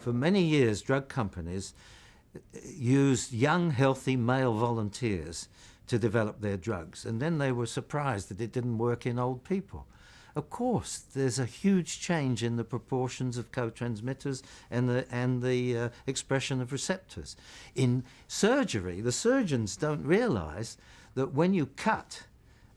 For many years, drug companies used young, healthy male volunteers to develop their drugs, and then they were surprised that it didn't work in old people. Of course, there's a huge change in the proportions of co-transmitters and the expression of receptors. In surgery, the surgeons don't realize that when you cut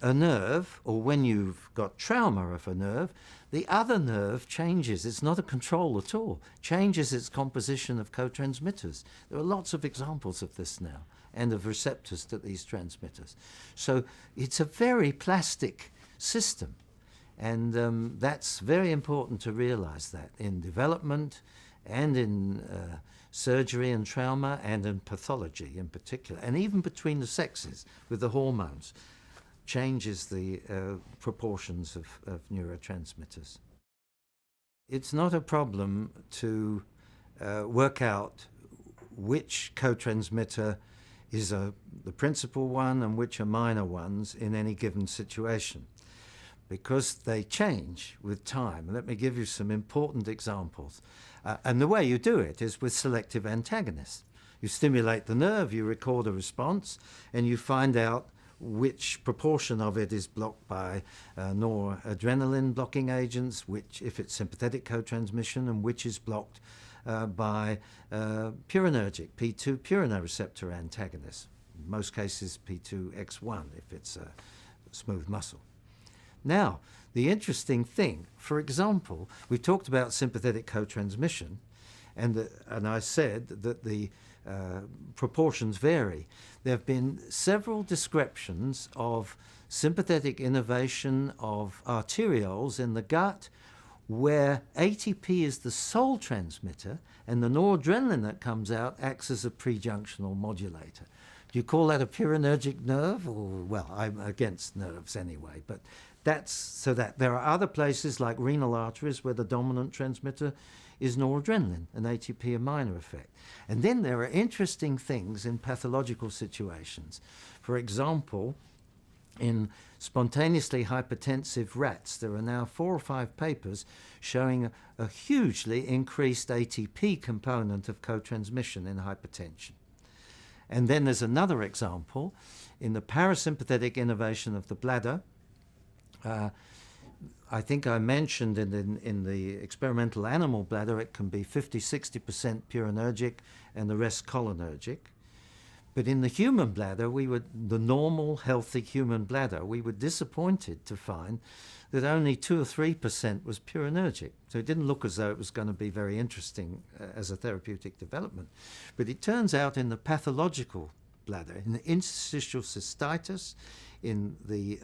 a nerve, or when you've got trauma of a nerve, the other nerve changes. It's not a control at all. Changes its composition of co-transmitters. There are lots of examples of this now, and of receptors to these transmitters. So it's a very plastic system. And that's very important to realize that in development and in surgery and trauma and in pathology in particular, and even between the sexes with the hormones, changes the proportions of neurotransmitters. It's not a problem to work out which co-transmitter is the principal one and which are minor ones in any given situation, because they change with time. Let me give you some important examples. And the way you do it is with selective antagonists. You stimulate the nerve, you record a response, and you find out which proportion of it is blocked by noradrenaline blocking agents, which, if it's sympathetic co-transmission, and which is blocked by purinergic, P2 purinoreceptor antagonists. In most cases, P2X1, if it's a smooth muscle. Now, the interesting thing, for example, we talked about sympathetic co-transmission, and I said that the proportions vary. There have been several descriptions of sympathetic innervation of arterioles in the gut where ATP is the sole transmitter and the noradrenaline that comes out acts as a prejunctional modulator. Do you call that a purinergic nerve? Or, well, I'm against nerves anyway, but that's so that there are other places like renal arteries where the dominant transmitter is noradrenaline, an ATP, a minor effect. And then there are interesting things in pathological situations. For example, in spontaneously hypertensive rats, there are now 4 or 5 papers showing a hugely increased ATP component of co-transmission in hypertension. And then there's another example in the parasympathetic innervation of the bladder. I think I mentioned in the experimental animal bladder it can be 50–60% purinergic and the rest cholinergic. But in the human bladder, the normal, healthy human bladder, we were disappointed to find that only 2 or 3% was purinergic. So it didn't look as though it was going to be very interesting as a therapeutic development. But it turns out in the pathological bladder, in the interstitial cystitis, in the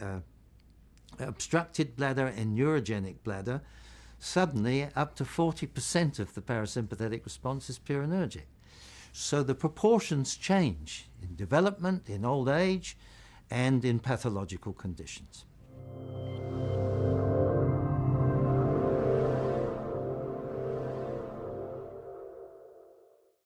obstructed bladder and neurogenic bladder, suddenly up to 40% of the parasympathetic response is purinergic. So the proportions change in development, in old age, and in pathological conditions.